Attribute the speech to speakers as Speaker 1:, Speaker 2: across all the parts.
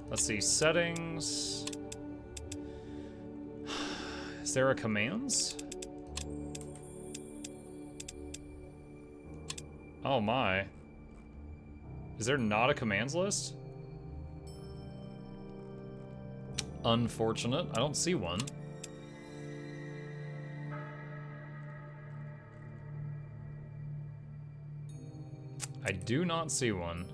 Speaker 1: Let's see, settings. Is there a commands? Oh my. Is there not a commands list? Unfortunate. I don't see one. I do not see one.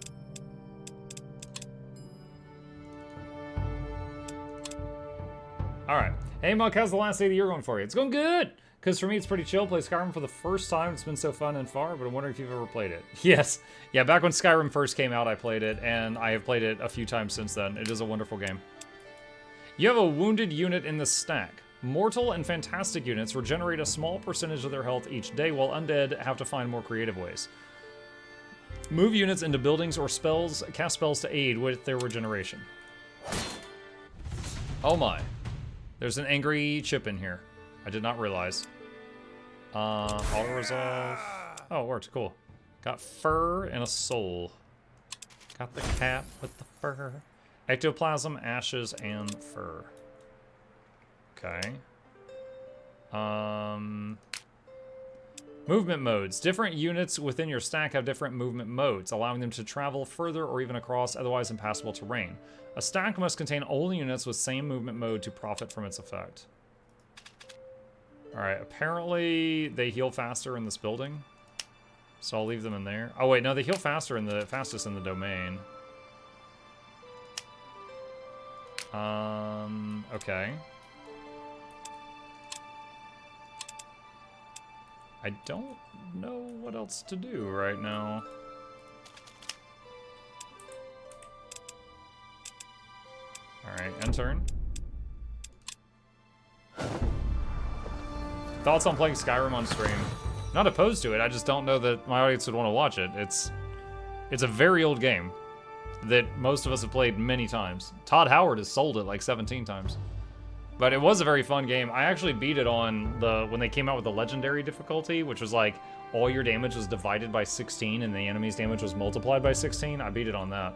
Speaker 1: Alright. Hey, Muck, how's the last day of the year going for you? It's going good! Because for me, it's pretty chill. Play Skyrim for the first time. It's been so fun and far, but I'm wondering if you've ever played it. Yes. Yeah, back when Skyrim first came out, I played it, and I have played it a few times since then. It is a wonderful game. You have a wounded unit in the stack. Mortal and fantastic units regenerate a small percentage of their health each day, while undead have to find more creative ways. Move units into buildings or spells, cast spells to aid with their regeneration. Oh my. There's an angry chip in here. I did not realize. Auto-resolve. Oh, it worked. Cool. Got fur and a soul. Got the cat with the fur. Ectoplasm, ashes, and fur. Okay. Movement modes. Different units within your stack have different movement modes, allowing them to travel further or even across otherwise impassable terrain. A stack must contain only units with same movement mode to profit from its effect. Alright, apparently they heal faster in this building. So I'll leave them in there. Oh wait, no, they heal faster in the fastest in the domain. Okay. I don't know what else to do right now. Alright, end turn. Thoughts on playing Skyrim on stream? Not opposed to it, I just don't know that my audience would want to watch it. It's a very old game that most of us have played many times. Todd Howard has sold it like 17 times. But it was a very fun game. I actually beat it on when they came out with the legendary difficulty, which was like all your damage was divided by 16 and the enemy's damage was multiplied by 16. I beat it on that.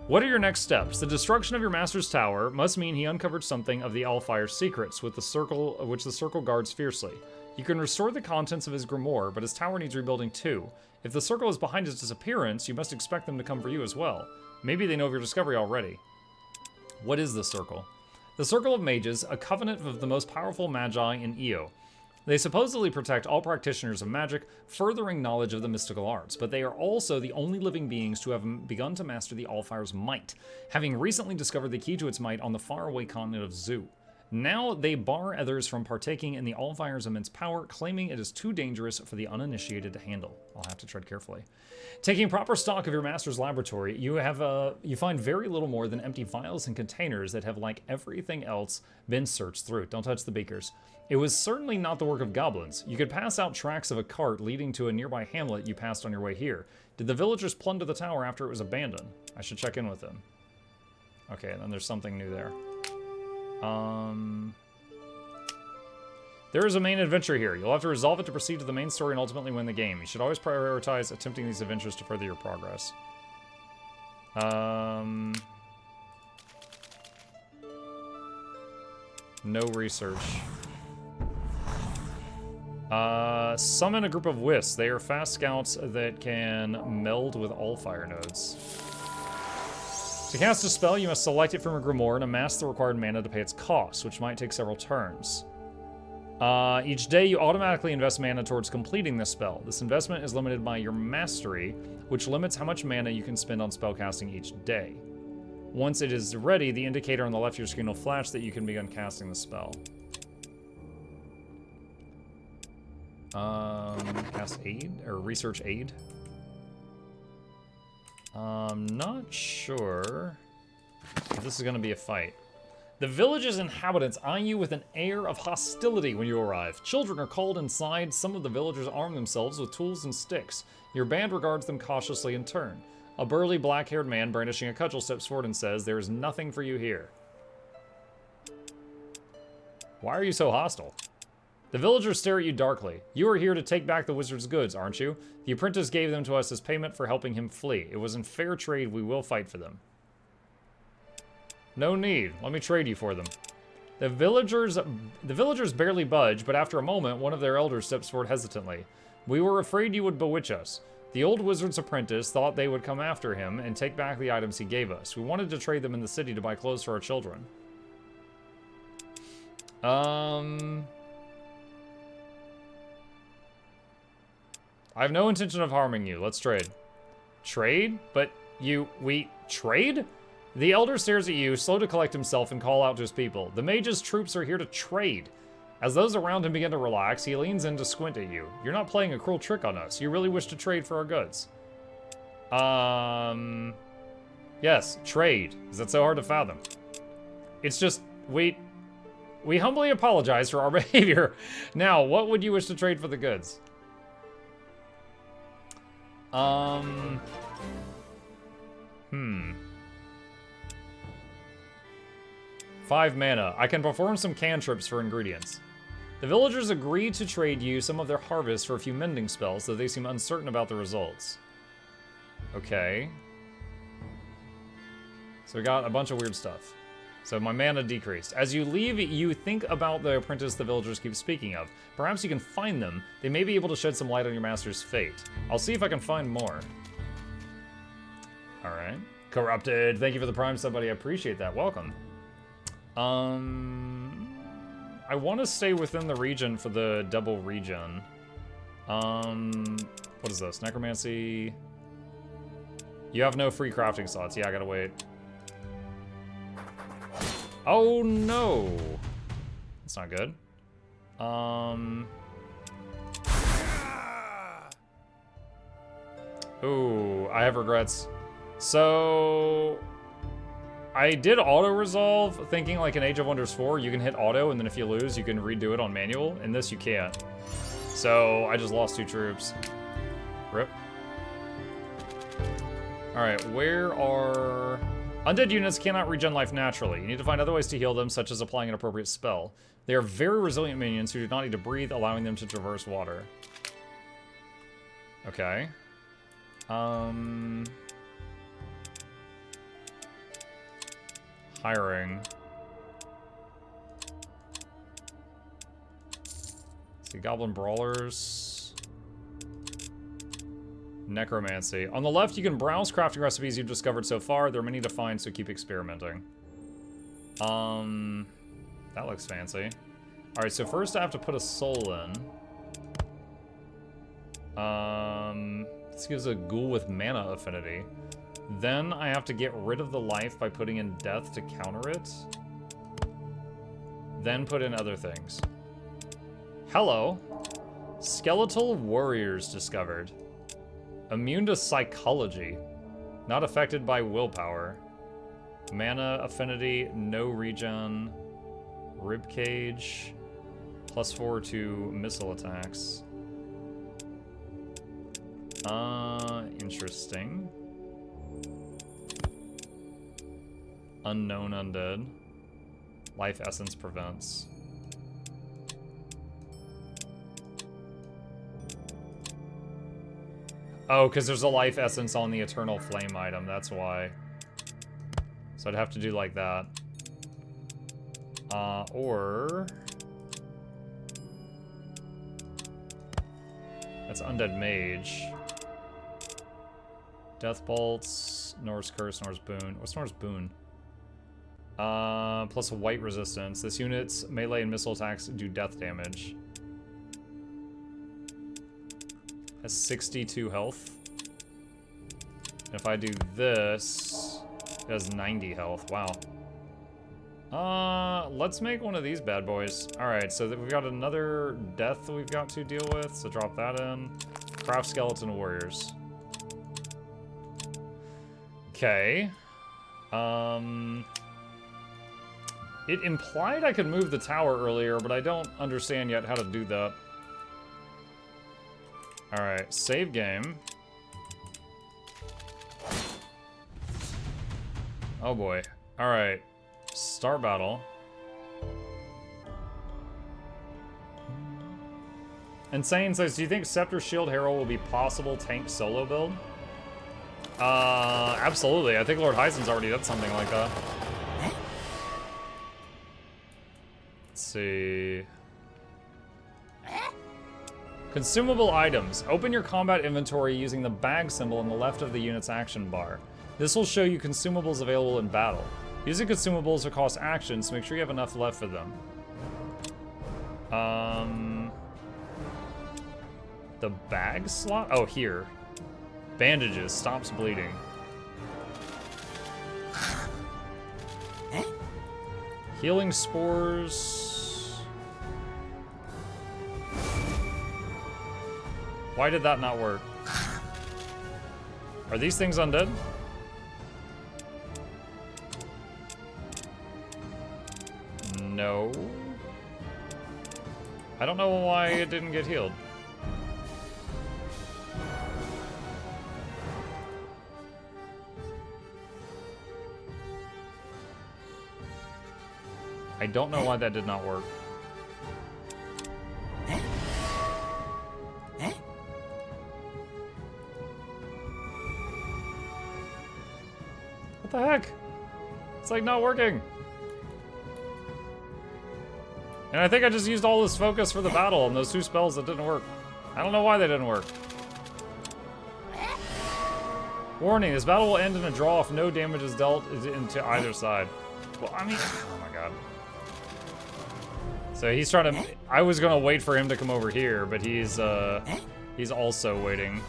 Speaker 1: What are your next steps? The destruction of your master's tower must mean he uncovered something of the Allfire's secrets, which the circle guards fiercely. You can restore the contents of his grimoire, but his tower needs rebuilding too. If the circle is behind his disappearance, you must expect them to come for you as well. Maybe they know of your discovery already. What is the circle? The Circle of Mages, a covenant of the most powerful magi in Io. They supposedly protect all practitioners of magic, furthering knowledge of the mystical arts, but they are also the only living beings to have begun to master the Allfire's might, having recently discovered the key to its might on the faraway continent of Zu. Now they bar others from partaking in the Allfire's immense power, claiming it is too dangerous for the uninitiated to handle. I'll have to tread carefully. Taking proper stock of your master's laboratory, you find very little more than empty vials and containers that have, like everything else, been searched through. Don't touch the beakers. It was certainly not the work of goblins. You could pass out tracks of a cart leading to a nearby hamlet you passed on your way here. Did the villagers plunder the tower after it was abandoned? I should check in with them. Okay, then there's something new there. There is a main adventure here. You'll have to resolve it to proceed to the main story and ultimately win the game. You should always prioritize attempting these adventures to further your progress. No research. Summon a group of wisps. They are fast scouts that can meld with all fire nodes. To cast a spell, you must select it from a grimoire and amass the required mana to pay its cost, which might take several turns. Each day, you automatically invest mana towards completing this spell. This investment is limited by your mastery, which limits how much mana you can spend on spellcasting each day. Once it is ready, the indicator on the left of your screen will flash that you can begin casting the spell. Cast aid, or research aid. Not sure if this is going to be a fight. The village's inhabitants eye you with an air of hostility when you arrive. Children are called inside. Some of the villagers arm themselves with tools and sticks. Your band regards them cautiously in turn. A burly, black-haired man brandishing a cudgel steps forward and says, "There is nothing for you here." Why are you so hostile? The villagers stare at you darkly. You are here to take back the wizard's goods, aren't you? The apprentice gave them to us as payment for helping him flee. It was in fair trade. We will fight for them. No need. Let me trade you for them. The villagers barely budge, but after a moment, one of their elders steps forward hesitantly. We were afraid you would bewitch us. The old wizard's apprentice thought they would come after him and take back the items he gave us. We wanted to trade them in the city to buy clothes for our children. I have no intention of harming you. Let's trade. Trade? But we trade? The elder stares at you, slow to collect himself and call out to his people. The mage's troops are here to trade. As those around him begin to relax, he leans in to squint at you. You're not playing a cruel trick on us. You really wish to trade for our goods. Yes, trade. Is that so hard to fathom? It's just, we humbly apologize for our behavior. Now, what would you wish to trade for the goods? 5 mana. I can perform some cantrips for ingredients. The villagers agree to trade you some of their harvest for a few mending spells, though they seem uncertain about the results. Okay. So we got a bunch of weird stuff. So my mana decreased. As you leave, you think about the apprentice the villagers keep speaking of. Perhaps you can find them. They may be able to shed some light on your master's fate. I'll see if I can find more. Alright. Corrupted. Thank you for the prime sub, buddy. I appreciate that. Welcome. I want to stay within the region for the double regen. What is this? Necromancy. You have no free crafting slots. Yeah, I gotta wait. Oh no! That's not good. Ooh, I have regrets. So I did auto-resolve, thinking like in Age of Wonders 4, you can hit auto, and then if you lose, you can redo it on manual. In this, you can't. So I just lost 2 troops. Rip. Alright, where are... Undead units cannot regen life naturally. You need to find other ways to heal them, such as applying an appropriate spell. They are very resilient minions who do not need to breathe, allowing them to traverse water. Okay. Hiring. Let's see, Goblin Brawlers. Necromancy. On the left, you can browse crafting recipes you've discovered so far. There are many to find, so keep experimenting. That looks fancy. Alright, so first I have to put a soul in. This gives a ghoul with mana affinity. Then I have to get rid of the life by putting in death to counter it. Then put in other things. Hello. Skeletal warriors discovered. Immune to psychology. Not affected by willpower. Mana affinity, no regen. Ribcage. +4 to missile attacks. Interesting. Unknown undead. Life essence prevents. Oh, because there's a life essence on the eternal flame item, that's why. So I'd have to do like that. Or... That's undead mage. Death bolts, Norse curse, Norse boon. What's Norse boon? Plus a white resistance. This unit's melee and missile attacks do death damage. Has 62 health. And if I do this, it has 90 health. Wow. Let's make one of these bad boys. Alright, so we've got another death that we've got to deal with, so drop that in. Craft skeleton warriors. Okay. It implied I could move the tower earlier, but I don't understand yet how to do that. Alright, save game. Oh boy. Alright. Start battle. Insane says, do you think Scepter Shield Herald will be possible tank solo build? Absolutely. I think Lord Hyzen's already done something like that. Let's see. Consumable items. Open your combat inventory using the bag symbol on the left of the unit's action bar. This will show you consumables available in battle. Using consumables will cost actions, so make sure you have enough left for them. The bag slot? Oh, here. Bandages. Stops bleeding. Healing spores. Why did that not work? Are these things undead? No. I don't know why it didn't get healed. I don't know why that did not work. What the heck? It's like not working. And I think I just used all this focus for the battle on those two spells that didn't work. I don't know why they didn't work. Warning, this battle will end in a draw if no damage is dealt into either side. Well, I mean, oh my god. So he's trying to, I was gonna wait for him to come over here, but he's also waiting.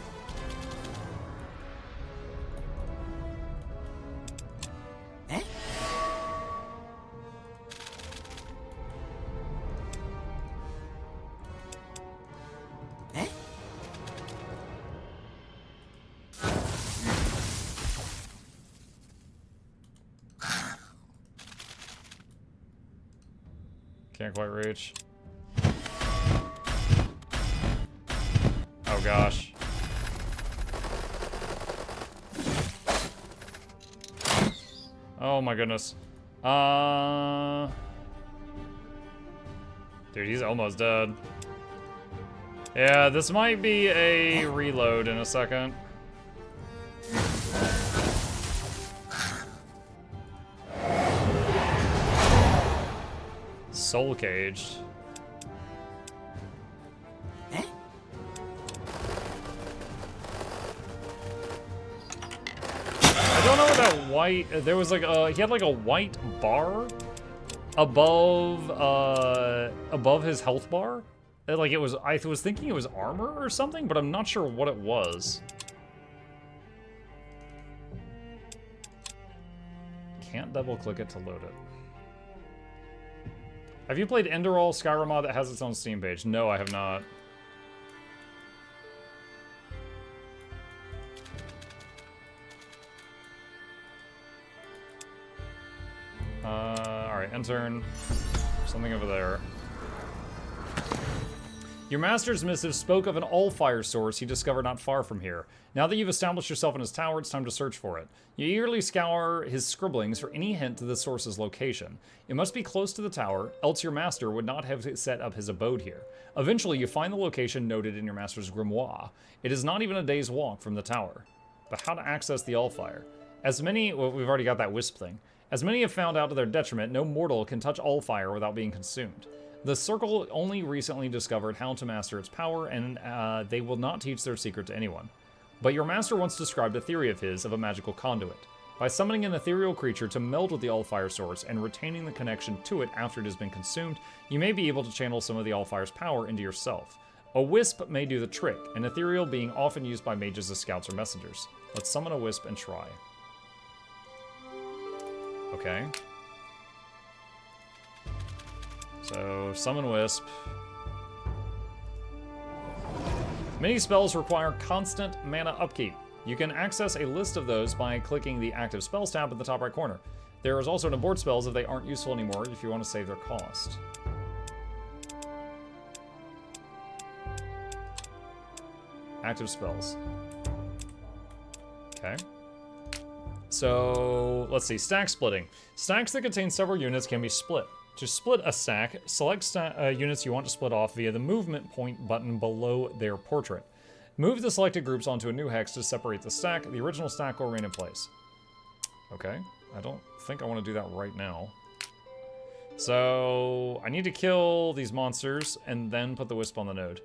Speaker 1: Can't quite reach. Oh gosh. Oh my goodness. Dude, he's almost dead. Yeah, this might be a reload in a second. Soul caged. I don't know what that white. There was like he had like a white bar above his health bar. Like it was. I was thinking it was armor or something, but I'm not sure what it was. Can't double click it to load it. Have you played Enderall Skyrim mod that has its own Steam page? No, I have not. Alright, intern. Something over there. Your master's missive spoke of an all-fire source he discovered not far from here. Now that you've established yourself in his tower, it's time to search for it. You eagerly scour his scribblings for any hint to the source's location. It must be close to the tower, else your master would not have set up his abode here. Eventually, you find the location noted in your master's grimoire. It is not even a day's walk from the tower. But how to access the all-fire? As many... Well, we've already got that wisp thing. As many have found out to their detriment, no mortal can touch all-fire without being consumed. The Circle only recently discovered how to master its power, and they will not teach their secret to anyone. But your master once described a theory of his of a magical conduit. By summoning an ethereal creature to meld with the all-fire source and retaining the connection to it after it has been consumed, you may be able to channel some of the all-fire's power into yourself. A wisp may do the trick, an ethereal being often used by mages as scouts or messengers. Let's summon a wisp and try. Okay. So, summon wisp. Many spells require constant mana upkeep. You can access a list of those by clicking the active spells tab at the top right corner. There is also an abort spells if they aren't useful anymore if you want to save their cost. Active spells. Okay. So, let's see, stack splitting. Stacks that contain several units can be split. To split a stack, select units you want to split off via the movement point button below their portrait. Move the selected groups onto a new hex to separate the stack. The original stack will remain in place. Okay, I don't think I want to do that right now. So I need to kill these monsters and then put the wisp on the node.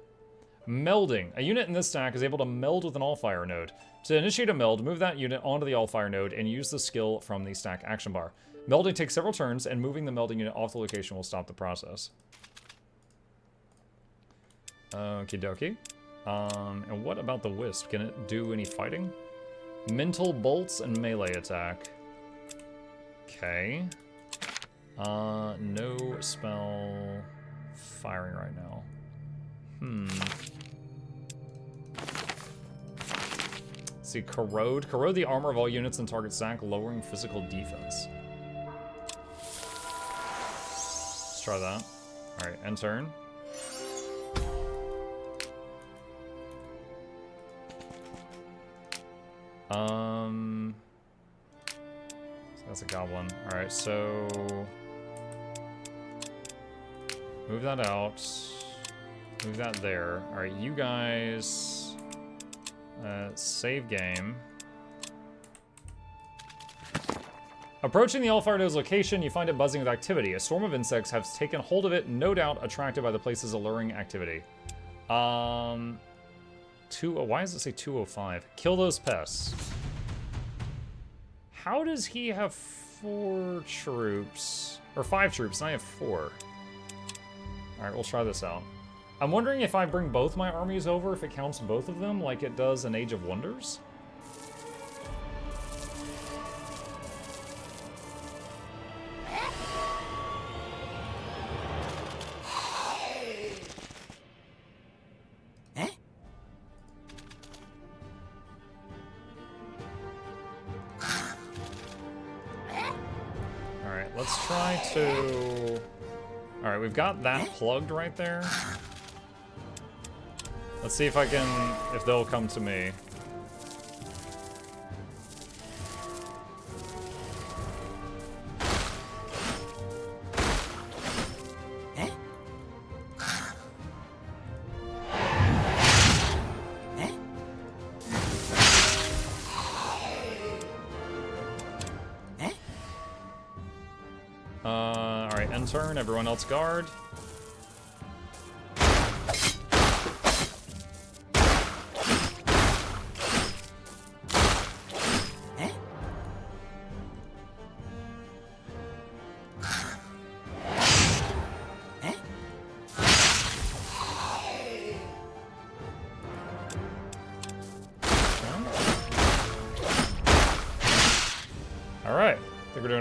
Speaker 1: Melding. A unit in this stack is able to meld with an all-fire node. To initiate a meld, move that unit onto the all-fire node and use the skill from the stack action bar. Melding takes several turns, and moving the melding unit off the location will stop the process. Okie dokie. And what about the wisp? Can it do any fighting? Mental bolts and melee attack. Okay. No spell firing right now. Let's see, corrode. Corrode the armor of all units in target stack, lowering physical defense. Let's try that. Alright, end turn. So that's a goblin. Alright, so move that out. Move that there. Alright, you guys save game. Approaching the All-Fire Node's location, you find it buzzing with activity. A swarm of insects has taken hold of it, no doubt attracted by the place's alluring activity. Why does it say 205? Kill those pests. How does he have 4 troops? Or 5 troops, and I have 4. Alright, we'll try this out. I'm wondering if I bring both my armies over, if it counts both of them like it does in Age of Wonders. Alright, let's try to... Alright, we've got that plugged right there. Let's see if they'll come to me. Alright, end turn, everyone else guard.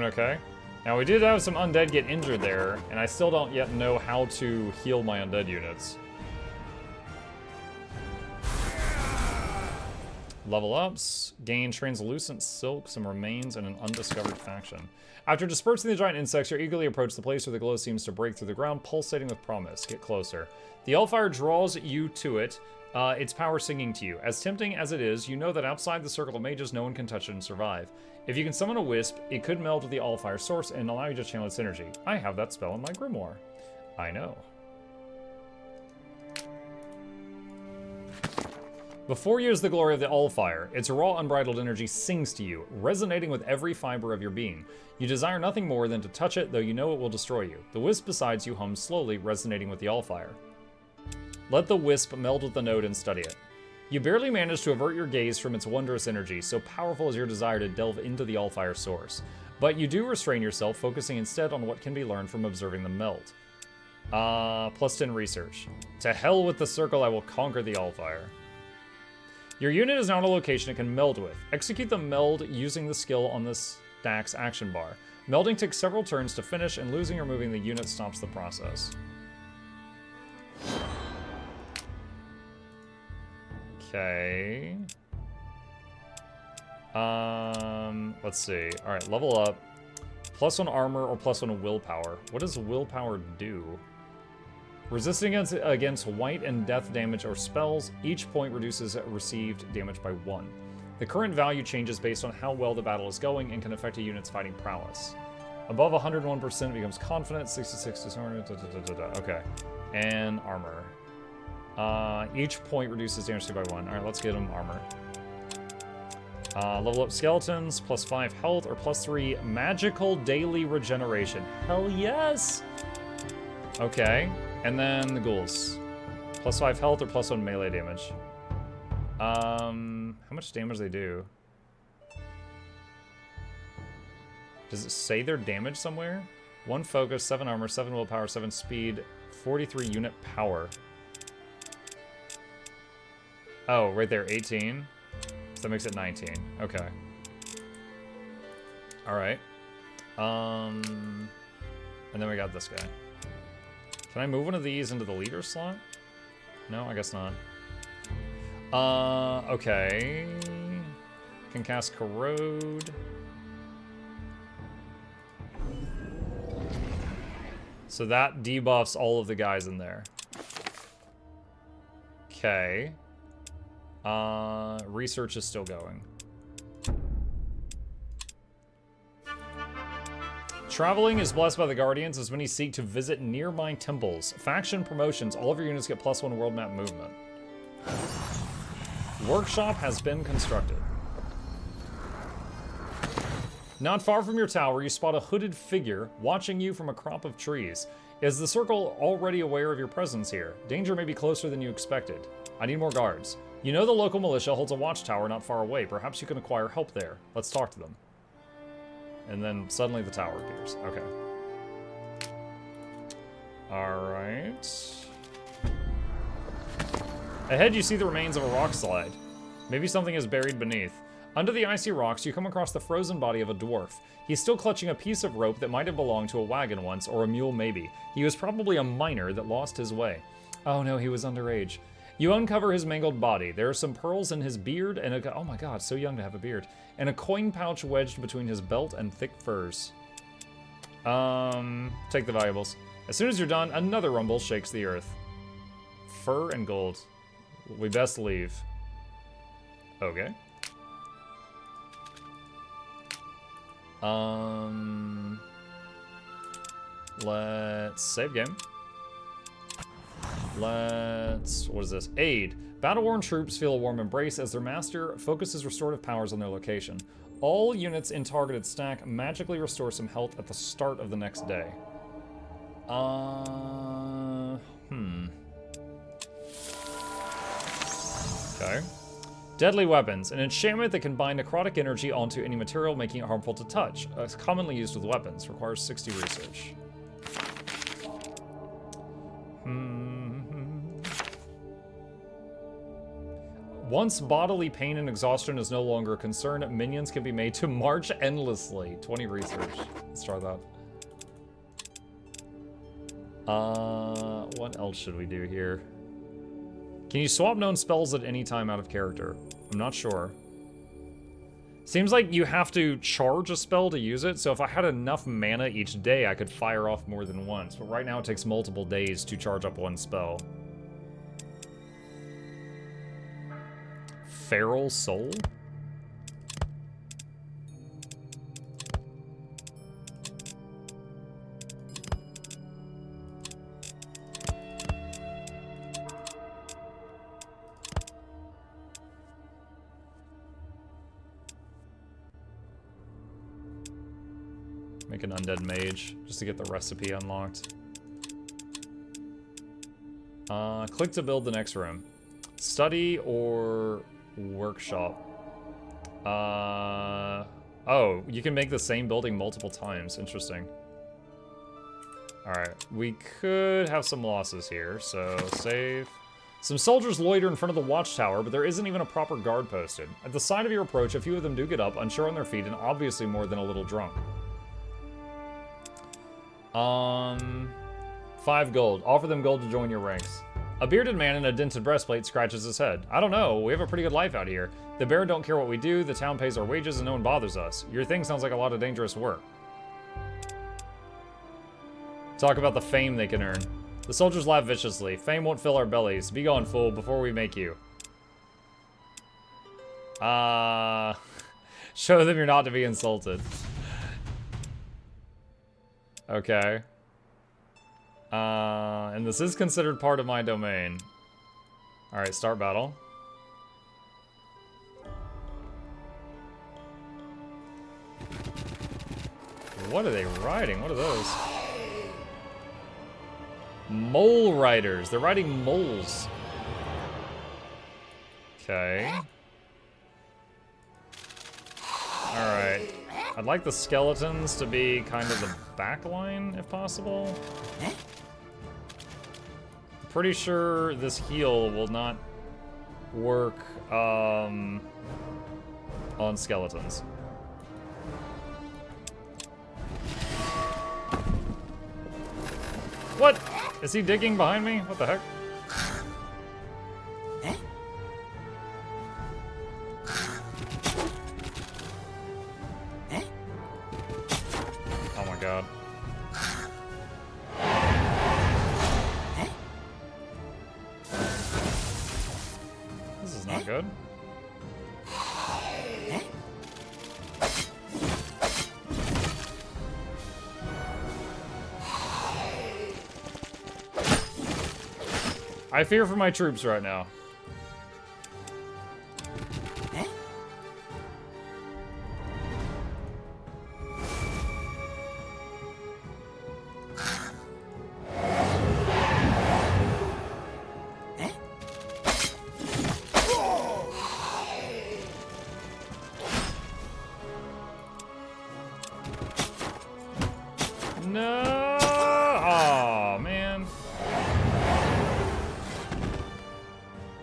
Speaker 1: Okay. Now we did have some undead get injured there, and I still don't yet know how to heal my undead units. Level ups, gain translucent silk, some remains, and an undiscovered faction. After dispersing the giant insects, you eagerly approach the place where the glow seems to break through the ground, pulsating with promise. Get closer. The Allfire draws you to it, its power singing to you. As tempting as it is, you know that outside the circle of mages, no one can touch it and survive. If you can summon a wisp, it could meld with the Allfire source and allow you to channel its energy. I have that spell in my grimoire. I know. Before you is the glory of the Allfire. Its raw, unbridled energy sings to you, resonating with every fiber of your being. You desire nothing more than to touch it, though you know it will destroy you. The wisp besides you hums slowly, resonating with the Allfire. Let the wisp meld with the node and study it. You barely manage to avert your gaze from its wondrous energy, so powerful is your desire to delve into the Allfire source. But you do restrain yourself, focusing instead on what can be learned from observing the melt. Plus 10 research. To hell with the circle, I will conquer the Allfire. Your unit is now in a location it can meld with. Execute the meld using the skill on this stack's action bar. Melding takes several turns to finish, and losing or moving the unit stops the process. Okay. Let's see. Alright, level up. +1 armor or +1 willpower. What does willpower do? Resisting against white and death damage or spells, each point reduces received damage by 1. The current value changes based on how well the battle is going and can affect a unit's fighting prowess. Above 101% becomes confident, 66 disarmament, okay. And armor. Each point reduces damage by 1. Alright, let's get him armor. Level up skeletons, +5 health, or +3 magical daily regeneration. Hell yes! Okay, and then the ghouls. +5 health or +1 melee damage. How much damage they do? Does it say their damage somewhere? 1 focus, 7 armor, 7 willpower, 7 speed, 43 unit power. Oh, right there, 18. So that makes it 19. Okay. Alright. And then we got this guy. Can I move one of these into the leader slot? No, I guess not. Okay. Can cast Corrode. So that debuffs all of the guys in there. Okay. Research is still going. Traveling is blessed by the Guardians as many seek to visit nearby temples. Faction promotions, all of your units get +1 world map movement. Workshop has been constructed. Not far from your tower, you spot a hooded figure watching you from a crop of trees. Is the circle already aware of your presence here? Danger may be closer than you expected. I need more guards. You know the local militia holds a watchtower not far away. Perhaps you can acquire help there. Let's talk to them. And then suddenly the tower appears. Okay. Alright. Ahead you see the remains of a rock slide. Maybe something is buried beneath. Under the icy rocks, you come across the frozen body of a dwarf. He's still clutching a piece of rope that might have belonged to a wagon once, or a mule maybe. He was probably a miner that lost his way. Oh no, he was underage. You uncover his mangled body. There are some pearls in his beard and a... Oh my god, so young to have a beard. And a coin pouch wedged between his belt and thick furs. Take the valuables. As soon as you're done, another rumble shakes the earth. Fur and gold. We best leave. Okay. Let's save game. What is this? Aid. Battle-worn troops feel a warm embrace as their master focuses restorative powers on their location. All units in targeted stack magically restore some health at the start of the next day. Okay. Deadly weapons. An enchantment that can bind necrotic energy onto any material, making it harmful to touch. It's commonly used with weapons. Requires 60 research. Once bodily pain and exhaustion is no longer a concern, minions can be made to march endlessly. 20 research. Let's try that. What else should we do here? Can you swap known spells at any time out of character? I'm not sure. Seems like you have to charge a spell to use it, so if I had enough mana each day, I could fire off more than once. But right now it takes multiple days to charge up one spell. Feral Soul? Make an undead mage, just to get the recipe unlocked. Click to build the next room. Study or workshop? Oh, you can make the same building multiple times. Interesting. Alright, we could have some losses here, so save. Some soldiers loiter in front of the watchtower, but there isn't even a proper guard posted. At the sign of your approach, a few of them do get up, unsure on their feet, and obviously more than a little drunk. 5 gold. Offer them gold to join your ranks. A bearded man in a dented breastplate scratches his head. I don't know, we have a pretty good life out here. The bear don't care what we do, the town pays our wages, and no one bothers us. Your thing sounds like a lot of dangerous work. Talk about the fame they can earn. The soldiers laugh viciously. Fame won't fill our bellies. Be gone, fool, before we make you. Show them you're not to be insulted. Okay. And this is considered part of my domain. Alright, start battle. What are they riding? What are those? Mole riders. They're riding moles. Okay. Alright. I'd like the skeletons to be kind of the back line, if possible. I'm pretty sure this heal will not work on skeletons. What? Is he digging behind me? What the heck? Oh my god. This is not good. I fear for my troops right now. No! Oh man.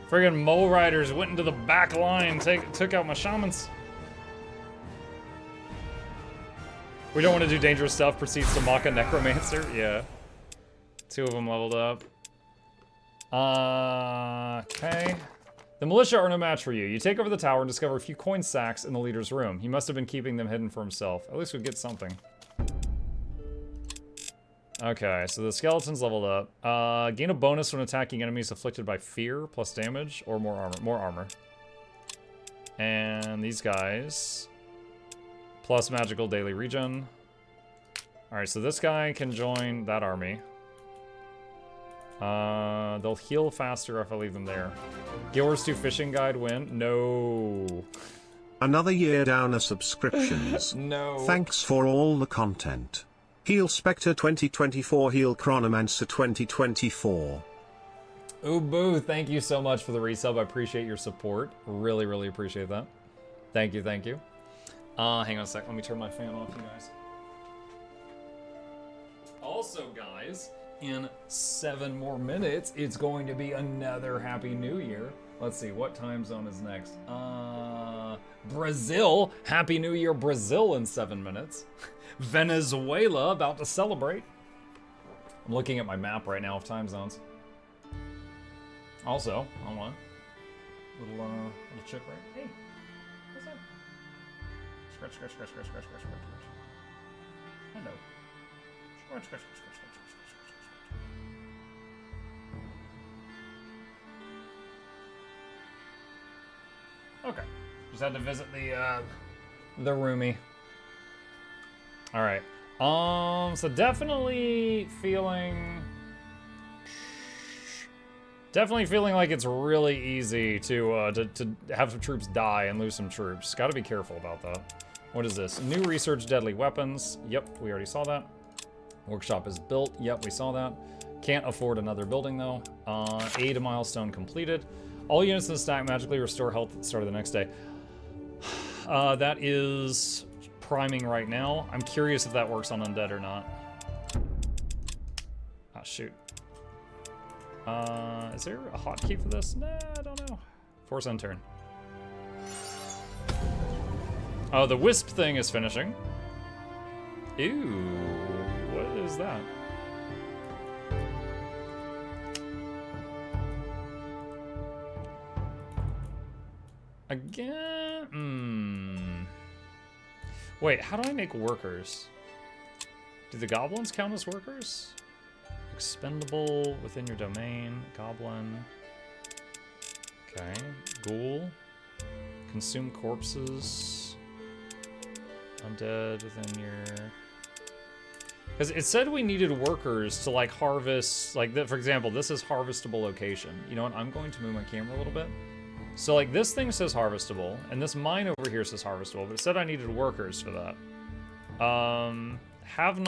Speaker 1: Friggin' mole riders went into the back line, took out my shamans. We don't want to do dangerous stuff, proceeds to mock a necromancer. Yeah. 2 of them leveled up. Okay. The militia are no match for you. You take over the tower and discover a few coin sacks in the leader's room. He must have been keeping them hidden for himself. At least we get something. Okay, so the skeleton's leveled up. Gain a bonus when attacking enemies afflicted by fear, plus damage, or more armor. More armor. And these guys, plus magical daily regen. Alright, so this guy can join that army. They'll heal faster if I leave them there. Guild 2 fishing guide win? No.
Speaker 2: Another year down of subscriptions.
Speaker 1: No.
Speaker 2: Thanks for all the content. Heal Spectre 2024, Heal Chronomancer 2024.
Speaker 1: Ooh, boo, thank you so much for the resub. I appreciate your support. Really, really appreciate that. Thank you, thank you. Hang on a sec. Let me turn my fan off, you guys. Also, guys, in 7 more minutes, it's going to be another Happy New Year. Let's see, what time zone is next? Brazil. Happy New Year, Brazil in 7 minutes. Venezuela about to celebrate. I'm looking at my map right now of time zones. Also, hold on. Little chick right. Hey, what's up? Scratch, scratch, scratch, scratch, scratch, scratch, scratch, scratch. Hello. Scratch, scratch, scratch, scratch, scratch, scratch, scratch, scratch. Okay. Just had to visit the roomie. All right. So definitely feeling like it's really easy to have some troops die and lose some troops. Got to be careful about that. What is this? New research deadly weapons. Yep, we already saw that. Workshop is built. Yep, we saw that. Can't afford another building though. Aid milestone completed. All units in the stack magically restore health at the start of the next day. That is priming right now. I'm curious if that works on undead or not. Ah, shoot. Is there a hotkey for this? Nah, I don't know. Force end turn. Oh, the wisp thing is finishing. Ew, what is that? Again? Wait, how do I make workers? Do the goblins count as workers? Expendable within your domain. Goblin. Okay. Ghoul. Consume corpses. Undead within your... Because it said we needed workers to, like, harvest... Like, for example, this is harvestable location. You know what? I'm going to move my camera a little bit. So, like, this thing says harvestable, and this mine over here says harvestable, but it said I needed workers for that. have not